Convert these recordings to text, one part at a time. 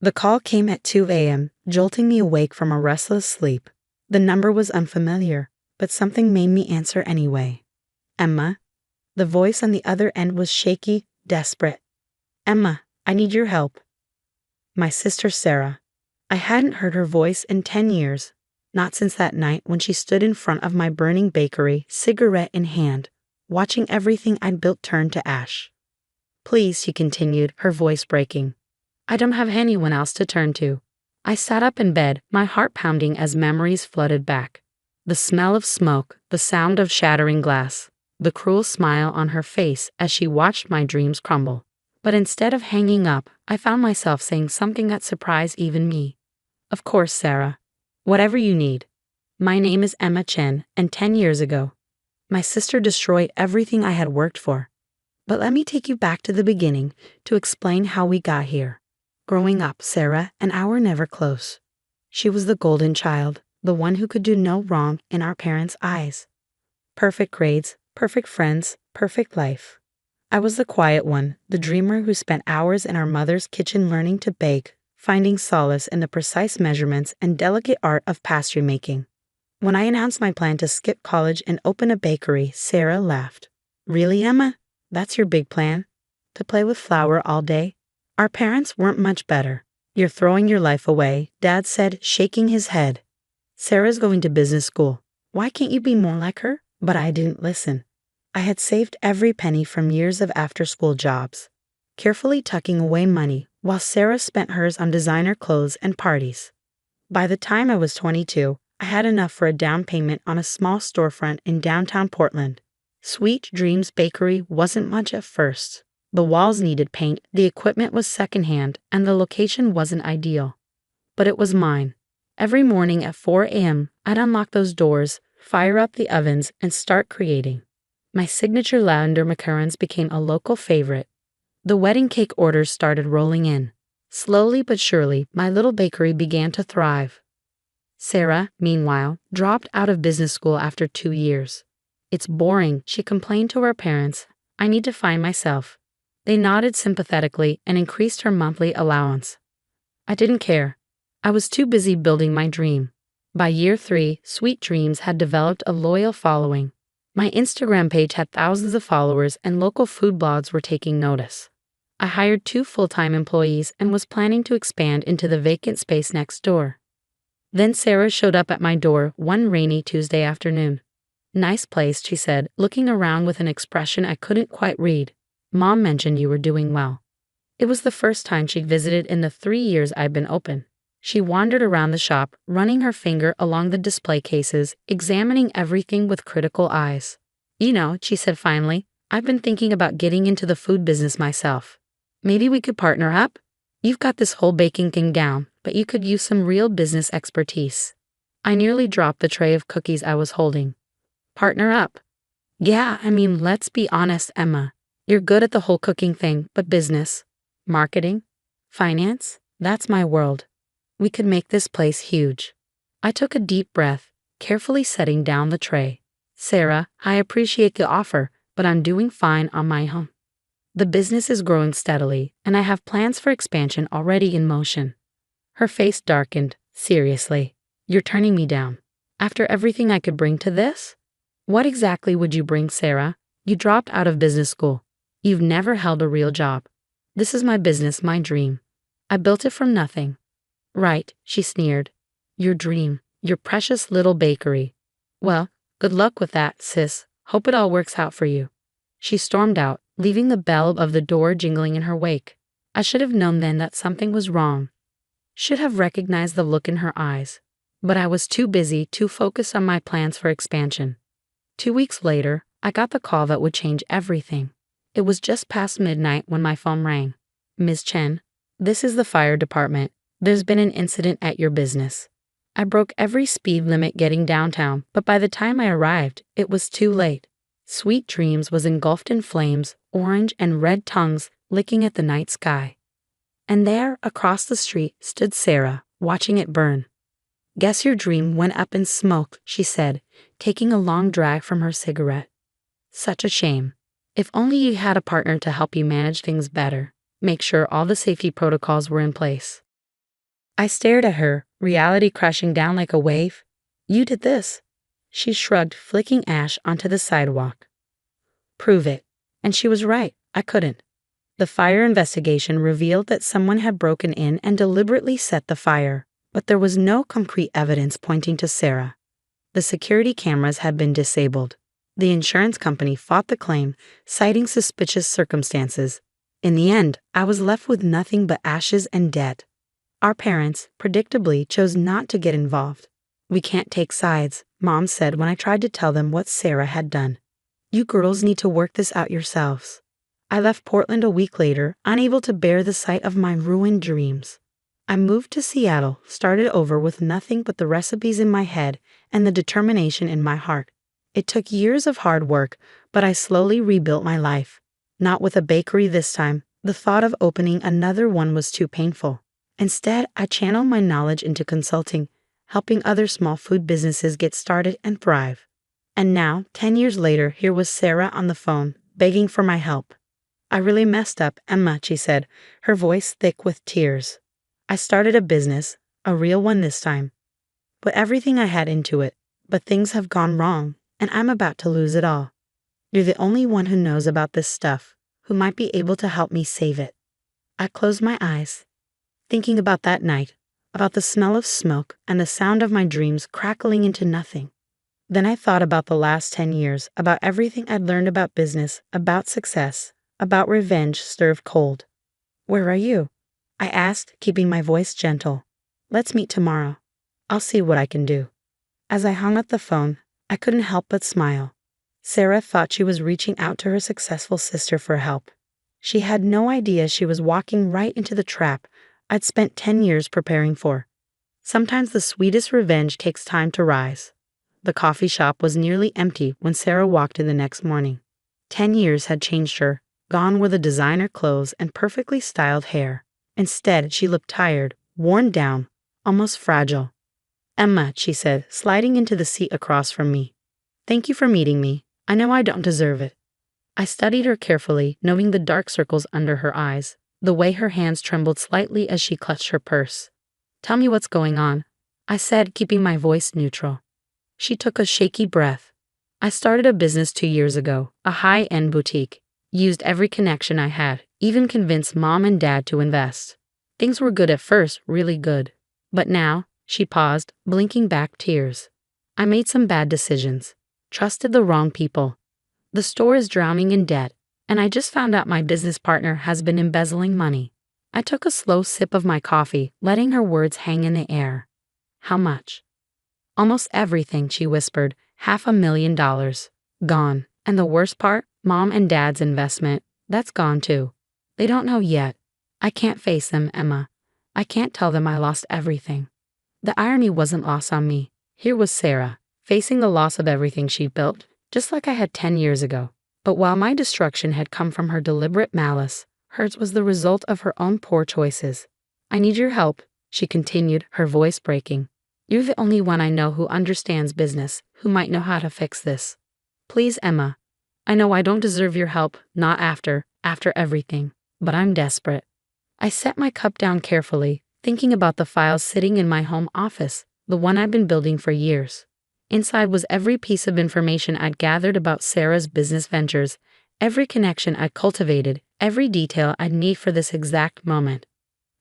The call came at 2 a.m., jolting me awake from a restless sleep. The number was unfamiliar, but something made me answer anyway. Emma? The voice on the other end was shaky, desperate. Emma, I need your help. My sister Sarah. I hadn't heard her voice in 10 years, not since that night when she stood in front of my burning bakery, cigarette in hand, watching everything I'd built turn to ash. Please, she continued, her voice breaking. I don't have anyone else to turn to. I sat up in bed, my heart pounding as memories flooded back. The smell of smoke, the sound of shattering glass, the cruel smile on her face as she watched my dreams crumble. But instead of hanging up, I found myself saying something that surprised even me. Of course, Sarah. Whatever you need. My name is Emma Chen, and 10 years ago, my sister destroyed everything I had worked for. But let me take you back to the beginning to explain how we got here. Growing up, Sarah and I were never close. She was the golden child, the one who could do no wrong in our parents' eyes. Perfect grades, perfect friends, perfect life. I was the quiet one, the dreamer who spent hours in our mother's kitchen learning to bake, finding solace in the precise measurements and delicate art of pastry making. When I announced my plan to skip college and open a bakery, Sarah laughed. Really, Emma? That's your big plan? To play with flour all day? Our parents weren't much better. You're throwing your life away, Dad said, shaking his head. Sarah's going to business school. Why can't you be more like her? But I didn't listen. I had saved every penny from years of after-school jobs, carefully tucking away money while Sarah spent hers on designer clothes and parties. By the time I was 22, I had enough for a down payment on a small storefront in downtown Portland. Sweet Dreams Bakery wasn't much at first. The walls needed paint, the equipment was secondhand, and the location wasn't ideal. But it was mine. Every morning at 4 a.m., I'd unlock those doors, fire up the ovens, and start creating. My signature lavender macarons became a local favorite. The wedding cake orders started rolling in. Slowly but surely, my little bakery began to thrive. Sarah, meanwhile, dropped out of business school after 2 years. It's boring, she complained to her parents. I need to find myself. They nodded sympathetically and increased her monthly allowance. I didn't care. I was too busy building my dream. By year 3, Sweet Dreams had developed a loyal following. My Instagram page had thousands of followers and local food blogs were taking notice. I hired 2 full-time employees and was planning to expand into the vacant space next door. Then Sarah showed up at my door one rainy Tuesday afternoon. Nice place, she said, looking around with an expression I couldn't quite read. Mom mentioned you were doing well. It was the first time she'd visited in the 3 years I'd been open. She wandered around the shop, running her finger along the display cases, examining everything with critical eyes. You know, she said finally, I've been thinking about getting into the food business myself. Maybe we could partner up? You've got this whole baking thing down, but you could use some real business expertise. I nearly dropped the tray of cookies I was holding. Partner up? Yeah, let's be honest, Emma. You're good at the whole cooking thing, but business, marketing, finance, that's my world. We could make this place huge. I took a deep breath, carefully setting down the tray. Sarah, I appreciate the offer, but I'm doing fine on my own. The business is growing steadily, and I have plans for expansion already in motion. Her face darkened. Seriously, you're turning me down. After everything I could bring to this? What exactly would you bring, Sarah? You dropped out of business school. You've never held a real job. This is my business, my dream. I built it from nothing. Right, she sneered. Your dream, your precious little bakery. Well, good luck with that, sis. Hope it all works out for you. She stormed out, leaving the bell of the door jingling in her wake. I should have known then that something was wrong. Should have recognized the look in her eyes. But I was too busy, too focused on my plans for expansion. 2 weeks later, I got the call that would change everything. It was just past midnight when my phone rang. Ms. Chen, this is the fire department. There's been an incident at your business. I broke every speed limit getting downtown, but by the time I arrived, it was too late. Sweet Dreams was engulfed in flames, orange and red tongues licking at the night sky. And there, across the street, stood Sarah, watching it burn. Guess your dream went up in smoke, she said, taking a long drag from her cigarette. Such a shame. If only you had a partner to help you manage things better, make sure all the safety protocols were in place. I stared at her, reality crashing down like a wave. You did this. She shrugged, flicking ash onto the sidewalk. Prove it. And she was right, I couldn't. The fire investigation revealed that someone had broken in and deliberately set the fire, but there was no concrete evidence pointing to Sarah. The security cameras had been disabled. The insurance company fought the claim, citing suspicious circumstances. In the end, I was left with nothing but ashes and debt. Our parents, predictably, chose not to get involved. We can't take sides, Mom said when I tried to tell them what Sarah had done. You girls need to work this out yourselves. I left Portland a week later, unable to bear the sight of my ruined dreams. I moved to Seattle, started over with nothing but the recipes in my head and the determination in my heart. It took years of hard work, but I slowly rebuilt my life. Not with a bakery this time. The thought of opening another one was too painful. Instead, I channeled my knowledge into consulting, helping other small food businesses get started and thrive. And now, 10 years later, here was Sarah on the phone, begging for my help. I really messed up, Emma, she said, her voice thick with tears. I started a business, a real one this time. Put everything I had into it, but things have gone wrong, and I'm about to lose it all. You're the only one who knows about this stuff, who might be able to help me save it. I closed my eyes, thinking about that night, about the smell of smoke and the sound of my dreams crackling into nothing. Then I thought about the last 10 years, about everything I'd learned about business, about success, about revenge served cold. Where are you? I asked, keeping my voice gentle. Let's meet tomorrow. I'll see what I can do. As I hung up the phone, I couldn't help but smile. Sarah thought she was reaching out to her successful sister for help. She had no idea she was walking right into the trap I'd spent 10 years preparing for. Sometimes the sweetest revenge takes time to rise. The coffee shop was nearly empty when Sarah walked in the next morning. 10 years had changed her. Gone were the designer clothes and perfectly styled hair. Instead, she looked tired, worn down, almost fragile. Emma, she said, sliding into the seat across from me. Thank you for meeting me. I know I don't deserve it. I studied her carefully, noting the dark circles under her eyes, the way her hands trembled slightly as she clutched her purse. Tell me what's going on, I said, keeping my voice neutral. She took a shaky breath. I started a business 2 years ago, a high-end boutique. Used every connection I had, even convinced Mom and Dad to invest. Things were good at first, really good. But now, she paused, blinking back tears. I made some bad decisions. Trusted the wrong people. The store is drowning in debt, and I just found out my business partner has been embezzling money. I took a slow sip of my coffee, letting her words hang in the air. How much? Almost everything, she whispered. $500,000. Gone. And the worst part? Mom and Dad's investment. That's gone too. They don't know yet. I can't face them, Emma. I can't tell them I lost everything. The irony wasn't lost on me. Here was Sarah, facing the loss of everything she built, just like I had 10 years ago. But while my destruction had come from her deliberate malice, hers was the result of her own poor choices. I need your help, she continued, her voice breaking. You're the only one I know who understands business, who might know how to fix this. Please, Emma. I know I don't deserve your help, not after everything, but I'm desperate. I set my cup down carefully, thinking about the files sitting in my home office, the one I'd been building for years. Inside was every piece of information I'd gathered about Sarah's business ventures, every connection I'd cultivated, every detail I'd need for this exact moment.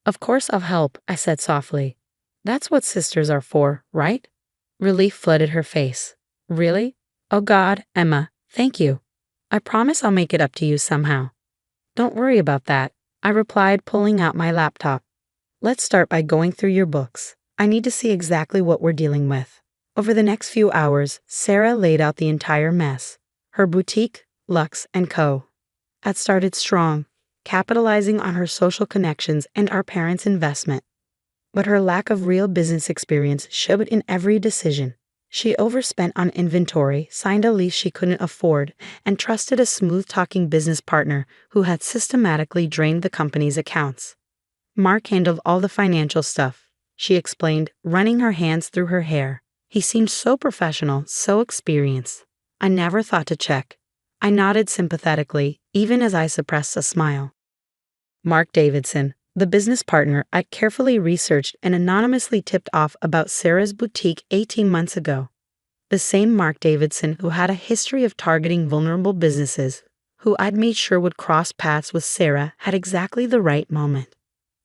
Of course I'll help, I said softly. That's what sisters are for, right? Relief flooded her face. Really? Oh God, Emma, thank you. I promise I'll make it up to you somehow. Don't worry about that, I replied, pulling out my laptop. Let's start by going through your books. I need to see exactly what we're dealing with. Over the next few hours, Sarah laid out the entire mess. Her boutique, Lux & Co. had started strong, capitalizing on her social connections and our parents' investment. But her lack of real business experience showed in every decision. She overspent on inventory, signed a lease she couldn't afford, and trusted a smooth-talking business partner who had systematically drained the company's accounts. Mark handled all the financial stuff, she explained, running her hands through her hair. He seemed so professional, so experienced. I never thought to check. I nodded sympathetically, even as I suppressed a smile. Mark Davidson, The business partner I carefully researched and anonymously tipped off about Sarah's boutique 18 months ago. The same Mark Davidson who had a history of targeting vulnerable businesses, who I'd made sure would cross paths with Sarah, had exactly the right moment.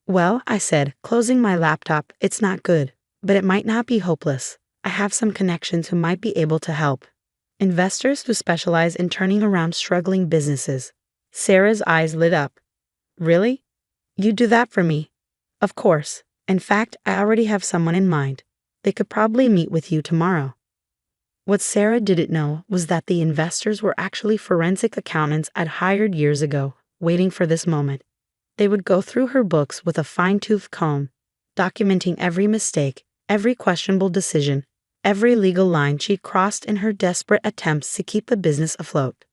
Well, I said, closing my laptop, it's not good, but it might not be hopeless. I have some connections who might be able to help. Investors who specialize in turning around struggling businesses. Sarah's eyes lit up. Really? You do that for me? Of course. In fact, I already have someone in mind. They could probably meet with you tomorrow. What Sarah didn't know was that the investors were actually forensic accountants I'd hired years ago, waiting for this moment. They would go through her books with a fine-tooth comb, documenting every mistake, every questionable decision, every legal line she'd crossed in her desperate attempts to keep the business afloat.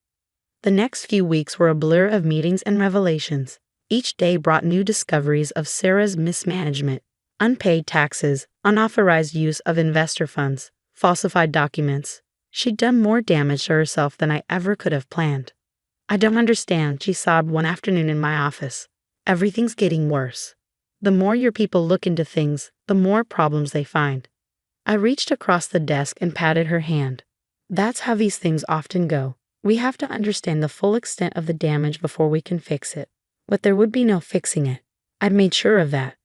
The next few weeks were a blur of meetings and revelations. Each day brought new discoveries of Sarah's mismanagement, unpaid taxes, unauthorized use of investor funds, falsified documents. She'd done more damage to herself than I ever could have planned. I don't understand, she sobbed one afternoon in my office. Everything's getting worse. The more your people look into things, the more problems they find. I reached across the desk and patted her hand. That's how these things often go. We have to understand the full extent of the damage before we can fix it. But there would be no fixing it. I'd made sure of that.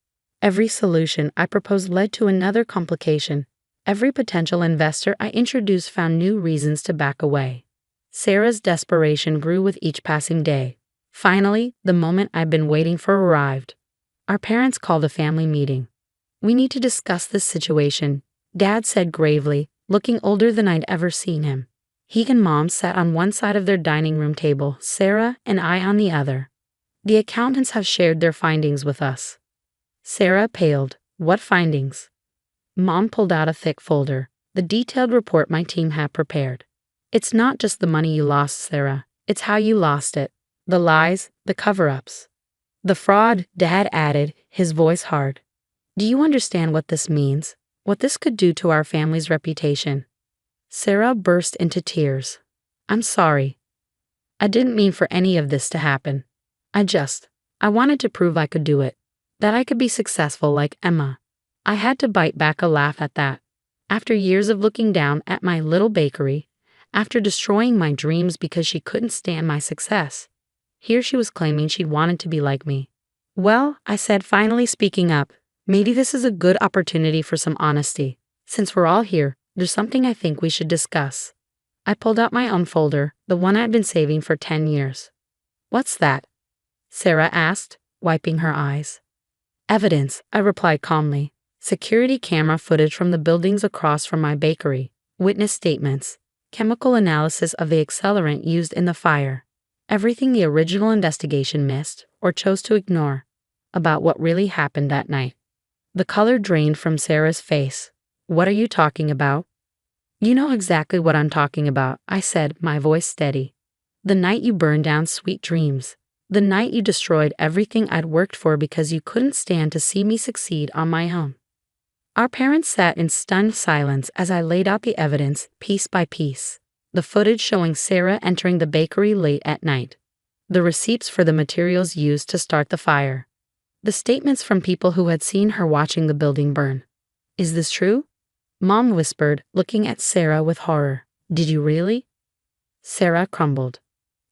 Every solution I proposed led to another complication. Every potential investor I introduced found new reasons to back away. Sarah's desperation grew with each passing day. Finally, the moment I'd been waiting for arrived. Our parents called a family meeting. We need to discuss this situation, Dad said gravely, looking older than I'd ever seen him. He and Mom sat on one side of their dining room table, Sarah and I on the other. The accountants have shared their findings with us. Sarah paled. What findings? Mom pulled out a thick folder, the detailed report my team had prepared. It's not just the money you lost, Sarah. It's how you lost it. The lies, the cover-ups. The fraud, Dad added, his voice hard. Do you understand what this means? What this could do to our family's reputation? Sarah burst into tears. I'm sorry. I didn't mean for any of this to happen. I wanted to prove I could do it. That I could be successful like Emma. I had to bite back a laugh at that. After years of looking down at my little bakery, after destroying my dreams because she couldn't stand my success, here she was claiming she'd wanted to be like me. Well, I said, finally speaking up, maybe this is a good opportunity for some honesty. Since we're all here, there's something I think we should discuss. I pulled out my own folder, the one I'd been saving for 10 years. What's that? Sarah asked, wiping her eyes. Evidence, I replied calmly. Security camera footage from the buildings across from my bakery, witness statements, chemical analysis of the accelerant used in the fire. Everything the original investigation missed, or chose to ignore, about what really happened that night. The color drained from Sarah's face. What are you talking about? You know exactly what I'm talking about, I said, my voice steady. The night you burned down Sweet Dreams. The night you destroyed everything I'd worked for because you couldn't stand to see me succeed on my own. Our parents sat in stunned silence as I laid out the evidence, piece by piece. The footage showing Sarah entering the bakery late at night. The receipts for the materials used to start the fire. The statements from people who had seen her watching the building burn. Is this true? Mom whispered, looking at Sarah with horror. Did you really? Sarah crumbled.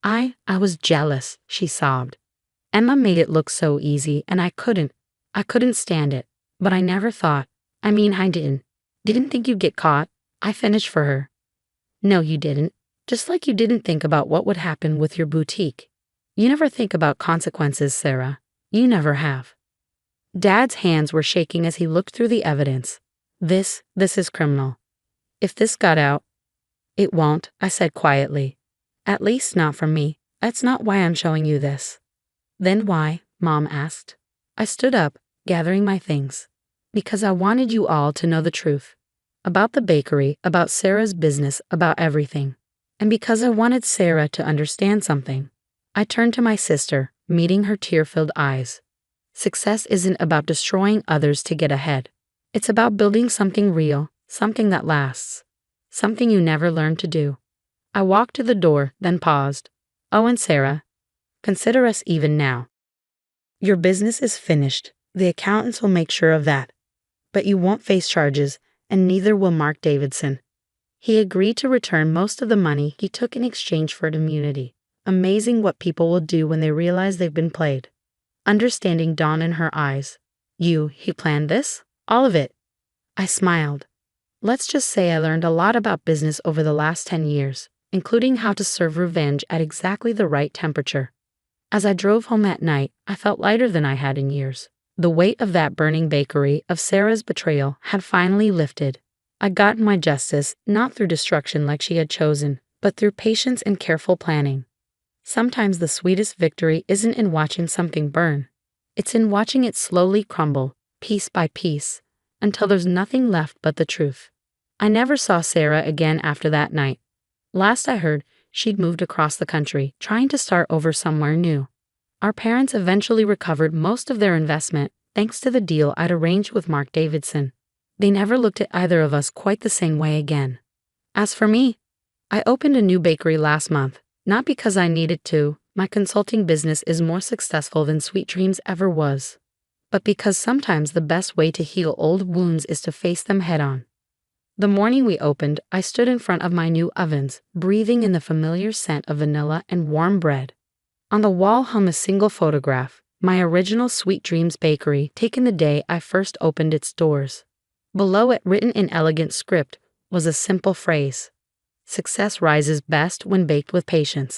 I was jealous, she sobbed. Emma made it look so easy, and I couldn't stand it. But I never thought, I didn't think you'd get caught. I finished for her. No, you didn't. Just like you didn't think about what would happen with your boutique. You never think about consequences, Sarah. You never have. Dad's hands were shaking as he looked through the evidence. This is criminal. If this got out, it won't, I said quietly. At least not from me. That's not why I'm showing you this. Then why? Mom asked. I stood up, gathering my things. Because I wanted you all to know the truth. About the bakery, about Sarah's business, about everything. And because I wanted Sarah to understand something. I turned to my sister, meeting her tear-filled eyes. Success isn't about destroying others to get ahead. It's about building something real, something that lasts. Something you never learned to do. I walked to the door, then paused. Oh, and Sarah, consider us even now. Your business is finished. The accountants will make sure of that. But you won't face charges, and neither will Mark Davidson. He agreed to return most of the money he took in exchange for immunity. Amazing what people will do when they realize they've been played. Understanding dawned in her eyes. He planned this? All of it? I smiled. Let's just say I learned a lot about business over the last 10 years, including how to serve revenge at exactly the right temperature. As I drove home at night, I felt lighter than I had in years. The weight of that burning bakery, of Sarah's betrayal, had finally lifted. I'd gotten my justice, not through destruction like she had chosen, but through patience and careful planning. Sometimes the sweetest victory isn't in watching something burn. It's in watching it slowly crumble, piece by piece, until there's nothing left but the truth. I never saw Sarah again after that night. Last I heard, she'd moved across the country, trying to start over somewhere new. Our parents eventually recovered most of their investment thanks to the deal I'd arranged with Mark Davidson. They never looked at either of us quite the same way again. As for me, I opened a new bakery last month, not because I needed to. My consulting business is more successful than Sweet Dreams ever was, but because sometimes the best way to heal old wounds is to face them head on. The morning we opened, I stood in front of my new ovens, breathing in the familiar scent of vanilla and warm bread. On the wall hung a single photograph, my original Sweet Dreams bakery, taken the day I first opened its doors. Below it, written in elegant script, was a simple phrase: "Success rises best when baked with patience."